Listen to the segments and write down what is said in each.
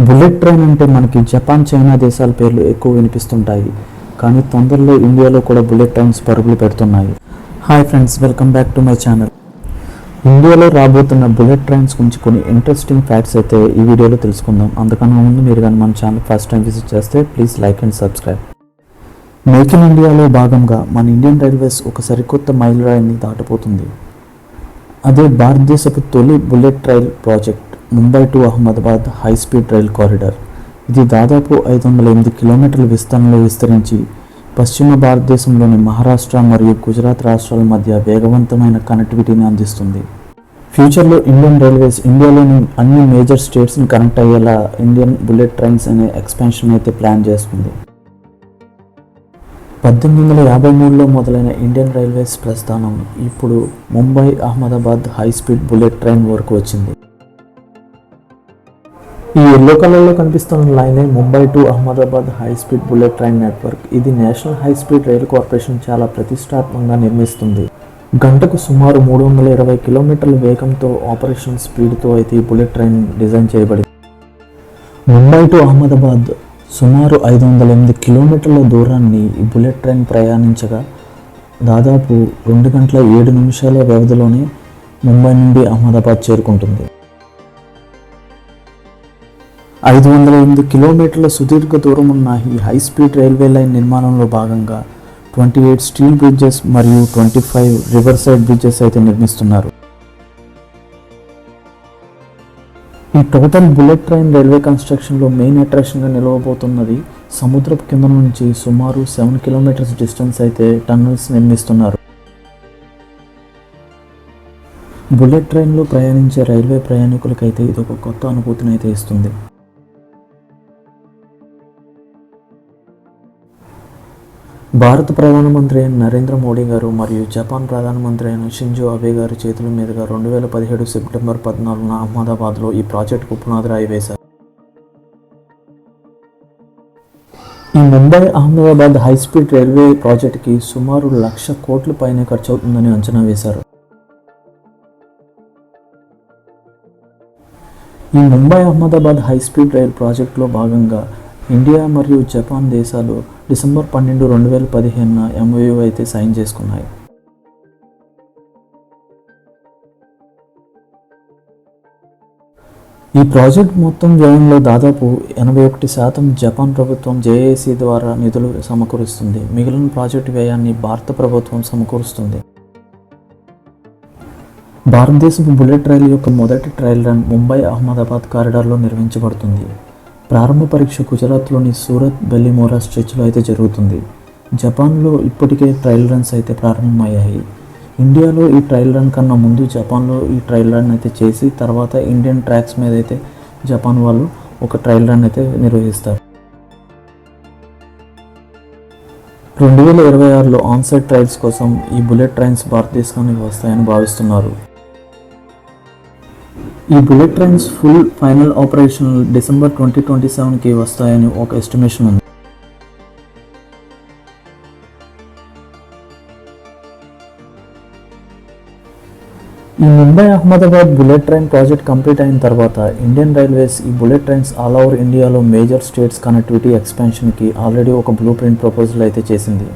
Bullet train అంటే మనకి Japan, China దేశాల పేర్లు ఎక్కువ వినిపిస్తుంటాయి. కానీ తొందరలో ఇండియాలో కూడా బుల్లెట్ ట్రైన్స్ పరుగులు పెడుతున్నాయి. Hi friends, welcome back to my channel. ఇండియాలో రాబోతున్న బుల్లెట్ ట్రైన్స్ గురించి కొన్ని ఇంట్రెస్టింగ్ ఫ్యాక్ట్స్ అయితే ఈ వీడియోలో తెలుసుకుందాం. అందుకన్నా ముందు మీరు కానీ మన ఛానల్ ఫస్ట్ టైం విజిట్ చేస్తే please like and subscribe. Make in ఇండియాలో భాగంగా మన ఇండియన్ రైల్వేస్ ఒక సరికొత్త మైలురాయిని దాటబోతుంది. అదే భారతదేశపు తొలి bullet rail project Mumbai to Ahmedabad high speed rail corridor. ఇది దాదాపు 508 కిలోమీటర్ల విస్తరణలో విస్తరించి పశ్చిమ భారతదేశంలోని మహారాష్ట్ర మరియు గుజరాత్ రాష్ట్రాల మధ్య వేగవంతమైన కనెక్టివిటీని అందిస్తుంది. ఫ్యూచర్లో ఇండియన్ రైల్వేస్ ఇండియాలోని అన్ని మేజర్ స్టేట్స్ని కనెక్ట్ అయ్యేలా ఇండియన్ బుల్లెట్ ట్రైన్స్ అనే ఎక్స్పాన్షన్ అయితే ప్లాన్ చేస్తుంది. 1853లో మొదలైన ఇండియన్ రైల్వేస్ ప్రస్థానం ఇప్పుడు Mumbai Ahmedabad high speed bullet train వరకు వచ్చింది. ఈ ఎల్లో కలర్లో కనిపిస్తున్న లైనే Mumbai to Ahmedabad high speed bullet train network. ఇది national high speed rail corporation చాలా ప్రతిష్టాత్మకంగా నిర్మిస్తుంది. గంటకు సుమారు 320 కిలోమీటర్ల వేగంతో ఆపరేషన్ స్పీడ్తో అయితే ఈ బుల్లెట్ ట్రైన్ డిజైన్ చేయబడింది. ముంబై టు అహ్మదాబాద్ సుమారు 508 కిలోమీటర్ల దూరాన్ని ఈ బుల్లెట్ ట్రైన్ ప్రయాణించగా దాదాపు 2 గంటల 7 నిమిషాల వ్యవధిలోనే ముంబై నుండి అహ్మదాబాద్ చేరుకుంటుంది. 508 కిలోమీటర్ల సుదీర్ఘ దూరం ఉన్న ఈ హై స్పీడ్ రైల్వే లైన్ నిర్మాణంలో భాగంగా 28 స్టీల్ బ్రిడ్జెస్ మరియు 25 రివర్ సైడ్ బ్రిడ్జెస్ అయితే నిర్మిస్తున్నారు. ఈ టోటల్ బుల్లెట్ ట్రైన్ రైల్వే కన్స్ట్రక్షన్లో మెయిన్ అట్రాక్షన్గా నిలవబోతున్నది సముద్రపు కింద నుంచి సుమారు 7 కిలోమీటర్స్ డిస్టెన్స్ అయితే టన్నల్స్ నిర్మిస్తున్నారు. బుల్లెట్ ట్రైన్లో ప్రయాణించే రైల్వే ప్రయాణికులకైతే ఇది ఒక కొత్త అనుభూతిని అయితే ఇస్తుంది. భారత ప్రధానమంత్రి అయిన నరేంద్ర మోడీ గారు మరియు జపాన్ ప్రధానమంత్రి అయిన షింజో అబే గారి చేతుల మీదుగా 2017 సెప్టెంబర్ 14న అహ్మదాబాద్లో ఈ ప్రాజెక్టుకు పునాది రాయి వేశారు. ఈ Mumbai Ahmedabad high speed railway ప్రాజెక్టుకి సుమారు 1,00,000 కోట్ల పైనే ఖర్చు అవుతుందని అంచనా వేశారు. ఈ Mumbai Ahmedabad high speed rail ప్రాజెక్టులో భాగంగా ఇండియా మరియు జపాన్ దేశాలు డిసెంబర్ 12, 2015న MOU అయితే సైన్ చేసుకున్నాయి. ఈ ప్రాజెక్ట్ మొత్తం వ్యయంలో దాదాపు 81% జపాన్ ప్రభుత్వం JIC ద్వారా నిధులు సమకూరుస్తుంది. మిగిలిన ప్రాజెక్టు వ్యయాన్ని భారత ప్రభుత్వం సమకూరుస్తుంది. భారతదేశపు బుల్లెట్ రైలు యొక్క మొదటి ట్రయల్ రన్ ముంబై అహ్మదాబాద్ కారిడార్లో నిర్వహించబడుతుంది. ప్రారంభ పరీక్ష గుజరాత్లోని సూరత్ బెల్లిమోరా స్ట్రెచ్లో అయితే జరుగుతుంది. జపాన్లో ఇప్పటికే ట్రయల్ రన్స్ అయితే ప్రారంభమయ్యాయి. ఇండియాలో ఈ ట్రయల్ రన్ కన్నా ముందు జపాన్లో ఈ ట్రయల్ రన్ అయితే చేసి తర్వాత ఇండియన్ ట్రాక్స్ మీద అయితే జపాన్ వాళ్ళు ఒక ట్రయల్ రన్ అయితే నిర్వహిస్తారు. 2026లో ఆన్సైట్ ట్రయల్స్ కోసం ఈ బుల్లెట్ ట్రైన్స్ భారతదేశానికి వస్తాయని భావిస్తున్నారు. ఈ bullet trains full final operation December 2027కి వస్తాయని ఒక ఎస్టిమేషన్ ఉంది. ఈ Mumbai Ahmedabad bullet train project complete అయిన తర్వాత ఇండియన్ రైల్వేస్ ఈ బుల్లెట్ ట్రైన్స్ ఆల్ ఓవర్ ఇండియాలో మేజర్ స్టేట్స్ కనెక్టివిటీ ఎక్స్పాన్షన్కి ఆల్రెడీ ఒక బ్లూ ప్రింట్ ప్రపోజల్ అయితే చేసింది.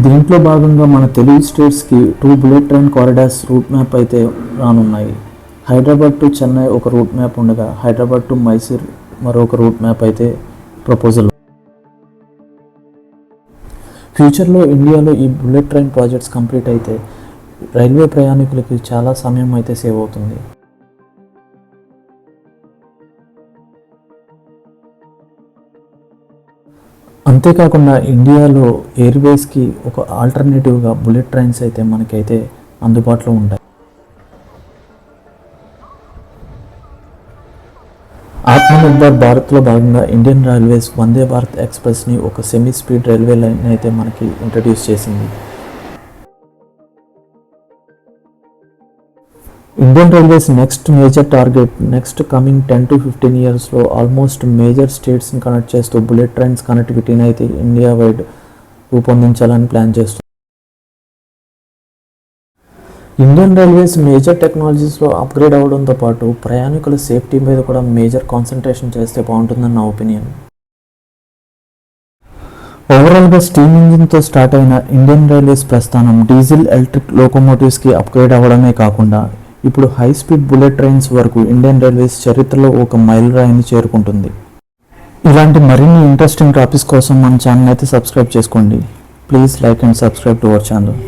దీంట్లో భాగంగా మన తెలుగు స్టేట్స్కి 2 bullet train corridors route map అయితే రానున్నాయి. హైదరాబాద్ టు చెన్నై ఒక రూట్ మ్యాప్ ఉండగా హైదరాబాద్ టు మైసూర్ మరొక రూట్ మ్యాప్ అయితే ప్రపోజల్. ఫ్యూచర్లో ఇండియాలో ఈ బుల్లెట్ ట్రైన్ ప్రాజెక్ట్స్ కంప్లీట్ అయితే రైల్వే ప్రయాణికులకి చాలా సమయం అయితే సేవ్ అవుతుంది. అంతేకాకుండా ఇండియాలో ఎయిర్వేస్కి ఒక ఆల్టర్నేటివ్గా బుల్లెట్ ట్రైన్స్ అయితే మనకైతే అందుబాటులో ఉంటాయి. ఆత్మనిర్భర్ భారత్లో భాగంగా ఇండియన్ రైల్వేస్ వందే భారత్ ఎక్స్ప్రెస్ని ఒక సెమీ స్పీడ్ రైల్వే లైన్ అయితే మనకి ఇంట్రడ్యూస్ చేసింది. Indian railways next major target next coming 10 to 15 ఇయర్స్లో ఆల్మోస్ట్ మేజర్ స్టేట్స్ని కనెక్ట్ చేస్తూ బుల్లెట్ ట్రైన్స్ కనెక్టివిటీని అయితే ఇండియా వైడ్ రూపొందించాలని ప్లాన్ చేస్తుంది. ఇండియన్ రైల్వేస్ మేజర్ టెక్నాలజీస్లో అప్గ్రేడ్ అవ్వడంతో పాటు ప్రయాణికుల సేఫ్టీ మీద కూడా మేజర్ కాన్సన్ట్రేషన్ చేస్తే బాగుంటుందని నా ఒపీనియన్. ఓవరాల్గా స్టీమ్ ఇంజిన్తో స్టార్ట్ అయిన ఇండియన్ రైల్వేస్ ప్రస్థానం డీజిల్ ఎలక్ట్రిక్ లోకోమోటివ్స్కి అప్గ్రేడ్ అవ్వడమే కాకుండా ఇప్పుడు హై స్పీడ్ బుల్లెట్ ట్రైన్స్ వరకు ఇండియన్ రైల్వేస్ చరిత్రలో ఒక మైలురాయిని చేరుకుంటుంది. ఇలాంటి మరిన్ని ఇంట్రెస్టింగ్ టాపిక్స్ కోసం మన ఛానల్ అయితే సబ్స్క్రైబ్ చేసుకోండి. Please like and subscribe to our channel.